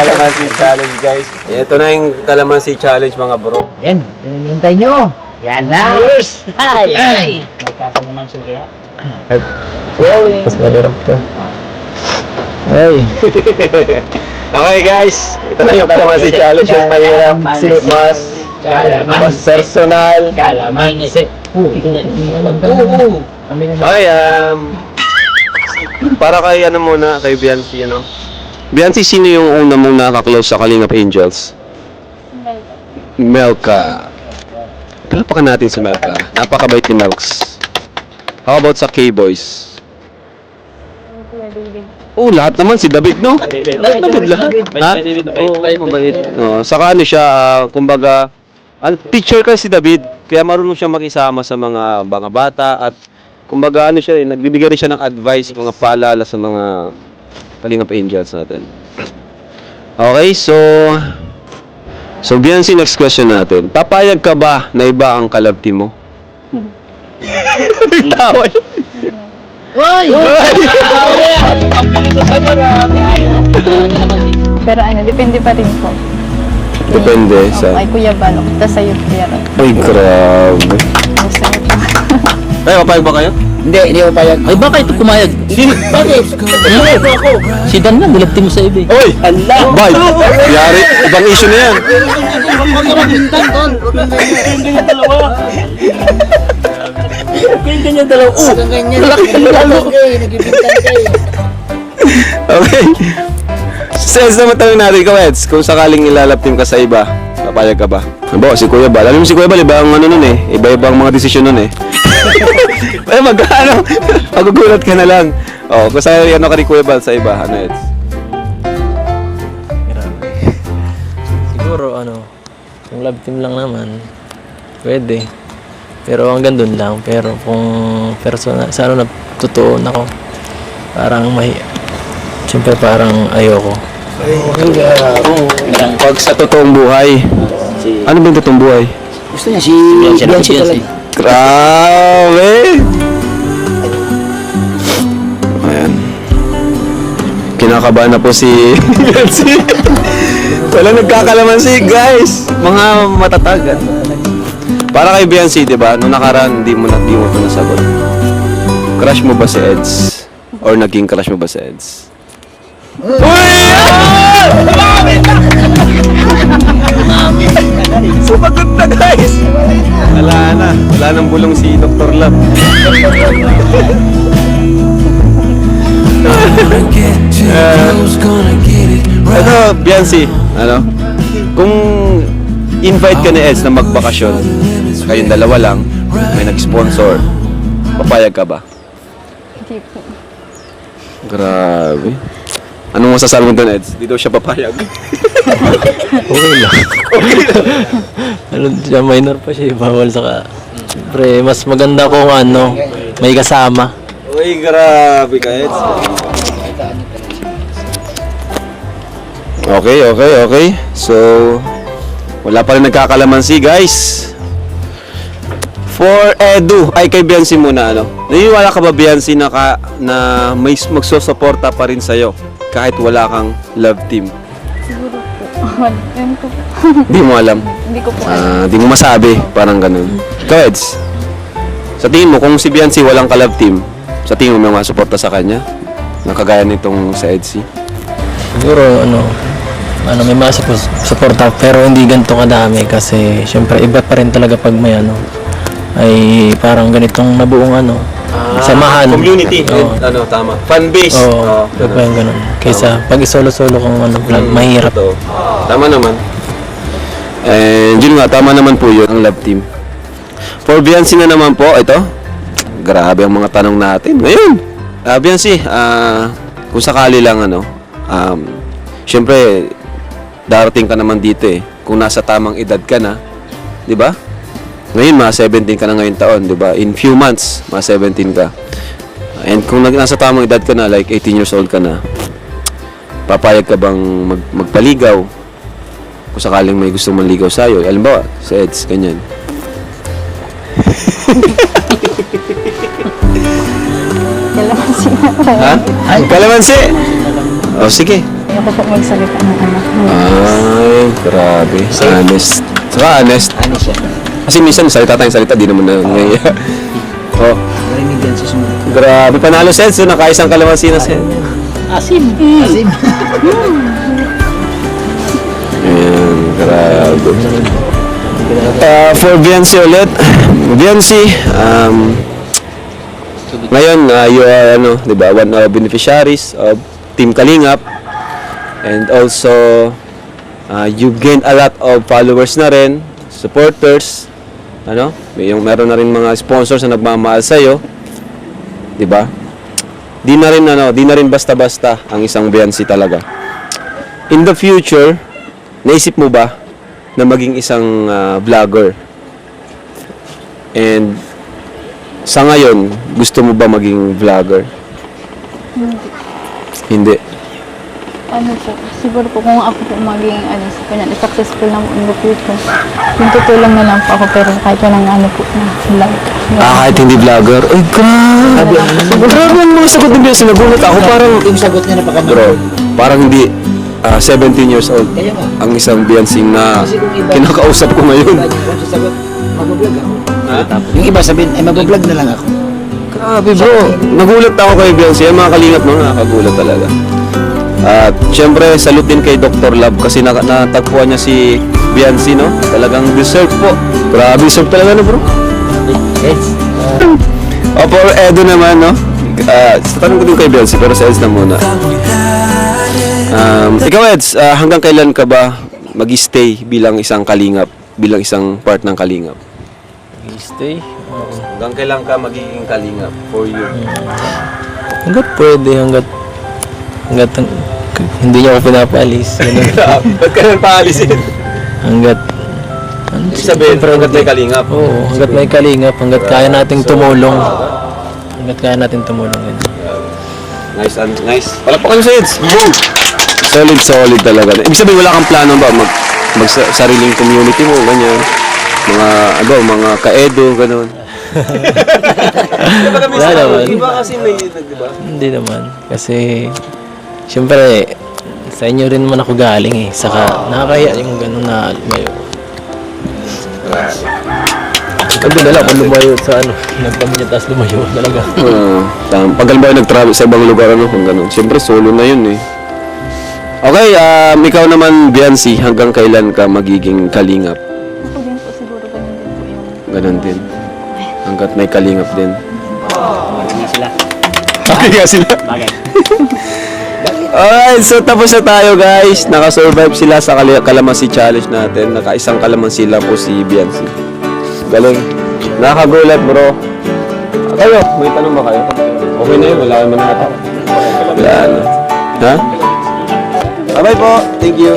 Kalamansi challenge, guys. Ito na yung Kalamansi challenge, mga bro. Yan, hinihintay nyo. Yan na. Ay. Magkasa naman siya kaya. Mas mahirap to. Ay. Okay, guys. Ito na yung Kalamansi challenge. Yung mahirap. Mas personal. Kalamansi. Okay, para kay ano muna, kay Biancy, ano? Biancy, sino yung una mong nakaklose sa Kalingap Angels? Melka. Palapakan natin si Melka. Napakabait ni Melks. How about sa K-Boys? Oh, lahat naman si David, no? David lahat. Ha? Oo, mabait. Saka ano siya, kumbaga, teacher kasi si David, kaya marunong siya makisama sa mga bata at kumbaga ano siya, nagbibigay rin siya ng advice, mga paalala sa mga Kalingap Angels natin. Okay, so Biancy, next question natin. Papayag ka ba na iba ang kalab team mo? Tawad. Uy! Pero ano, depende pa rin po. Depende sa... Kay Kuya Balok, tapos sa'yo, Kuya Ron. Ay, grabe. Ay, papayag ba kayo? Hindi ko payag. Ay, bakit pumayag? Bakit? Si Dan nga, nilagti mo sa iba. Oy! Allah! Bye! Yari, ibang issue na yan. Ganyan dalawa. Ganyan. Nagibintan kayo. Okay. Sense naman tanong natin, ikaw, Eds, kung sakaling ilalap team ka sa iba, papayag ka ba? Bo, si Kuya Bal. Alam mo si Kuya Bal, iba ang ano nun eh. Iba-ibang mga desisyon nun eh. Ay, mag-ano? Magugulat ka na lang. Oh, kung sa'yo, ano ka ni Kuya Bal sa iba, ano, Eds? Siguro kung love team lang naman, pwede. Pero hanggang dun lang. Pero kung personal, sa na totoo ako, parang siyempre parang ayoko. Pag sa totoong buhay, ano ba yung totoong buhay? Gusto niya si Biancy talaga. Grabe! Ayan. Kinakabahan na po si Biancy. Wala nagkakalamansi, guys. Mga matatagan. Para kay Biancy, diba? Noong nakaraan, di mo ito nasagot. Crush mo ba si Eds? Or naging crush mo ba si Eds? Uy! Sumagot na, guys! Wala nang bulong si Dr. Love. Ito, Biancy, kung invite ka ni Eds na magbakasyon, kayong dalawa lang, may nag-sponsor, papayag ka ba? Hindi po. Grabe. Anong masasabi mo doon, Eds? Di daw siya papayag. Okay lang. Siya, minor pa siya, bawal saka. Siyempre, mas maganda kung may kasama. Uy, grabe ka, Eds. Okay. So, wala pa rin nagkakalamansi, guys. For Edu, ay kay Biancy muna, naniniwala ka ba, Biancy, na may magsusuporta pa rin sa'yo kahit wala kang love team? Siguro po. Yan ko po. Di mo alam? Hindi ko po alam. Di mo masabi, parang ganun. Ikaw, Eds, sa tingin mo, kung si Biancy walang ka-love team, sa tingin mo may masuporta sa kanya? Nakagaya nitong sa Edsy? Siguro, may masuporta pero hindi ganito kadami kasi syempre iba pa rin talaga pag may ay parang ganitong nabuong samahan. Community. Oo. Tama. Fan base. Oo, iba yung ganun. Kaysa pag isolo-solo kung vlog, mahirap. Totoo. Tama naman. And yun nga, tama naman po yun, ang love team. For Biancy na naman po, ito. Grabe ang mga tanong natin. Ngayon, Biancy, kung sakali lang, syempre, darating ka naman dito eh. Kung nasa tamang edad ka na, di ba? Ngayon, mga 17 ka na ngayon taon, di ba? In few months, mga 17 ka. And kung nasa tamang edad ka na, like 18 years old ka na, papayag ka bang magpaligaw? Kung sakaling may gusto manligaw sa'yo, alam ba, sa Eds, ganyan. Kalamansi nga po. Ha? Kalamansi! O, sige. Ayoko po magsalita ng anak. Ay, grabe. Honest. Saka honest. Ano siya? Kasi minsan salita tayong salita, di naman na ngayon. Oh, Narinig yan sa sumunod. grabe. Panalo Senso, nakaisang kalamansi na Senso. Asim. Asim. Ayan, grabe. For Biancy ulit. Biancy, ngayon, you are, di ba, one of beneficiaries of Team Kalingap. And also, you gained a lot of followers na rin, supporters, meron na rin mga sponsors na nagmamahal sa'yo. Di ba? Di na rin basta-basta ang isang Biancy talaga. In the future, naisip mo ba na maging isang vlogger? And sa ngayon, gusto mo ba maging vlogger? Hindi. Ano po, siguro po kung ako po maging successful na in the future, yung tutulong na lang po ako pero kahit walang na vlog. Kahit hindi vlogger? Ay, grabe. Grabe ang mga sagot ng Biancy. Nagulat ako. Parang, Yung sagot niya bro, parang hindi 17 years old Kaya nga. ang isang Biancy na kinakausap ko ngayon. Kung sasagot, mag-vlog ako. Ha? Yung iba sabihin, ay mag-vlog na lang ako. Grabe bro, nagulat ako kay Biancy. Yung mga kalingap nakakagulat talaga. At syempre, salute din kay Dr. Love kasi natagpuan niya si Biancy, no? Talagang deserve po. Grabe, deserve talaga na bro. Yes. O, for Edo naman, no? Tanong ko din kay Biancy, pero sa Eds na muna. Ikaw, Eds, hanggang kailan ka ba mag-stay bilang isang kalingap, bilang isang part ng kalingap? Stay. Hanggang kailan ka magiging kalingap for you? Hanggat pwede, hanggat hindi niya ako pinapaalis. Ganun. Ba't ka nang paalisin? Hanggat Ibig sabihin, hanggat may kalingap. Oo, hanggat may kalingap, hanggat kaya nating tumulong. Hanggat kaya nating tumulong. Ganun. Nice. Palakpakan nyo sa Eds. Boom! Solid talaga. Ibig sabihin, wala kang plano ba sariling community mo, ganyan. Mga ka-edo, gano'n. Wala naman. Iba kasi diba? Hindi naman. Kasi, siyempre, sa inyo rin naman ako galing eh. Saka, nakakaya yung gano'n na lumayo. Ang na lang kung lumayo sa nagpamilya tapos lumayo talaga. Pag halimbawa nag-travel sa ibang lugar, kung gano'n. Siyempre, solo na yun eh. Okay, ikaw naman, Biancy, hanggang kailan ka magiging kalingap? Ako din po siguro ganun din po yung Ganon din. Hanggat may kalingap din. Hindi sila. Okay nga sila. Bagay. Alright, so tapos na tayo guys. Nakasurvive sila sa kalamansi challenge natin. Nakaisang kalamansi lang po si Biancy. Galing. Nakagulat bro. Kayo, may tanong ba kayo? Okay na yun, wala naman na ito. Wala na. Ha? Bye-bye po. Thank you.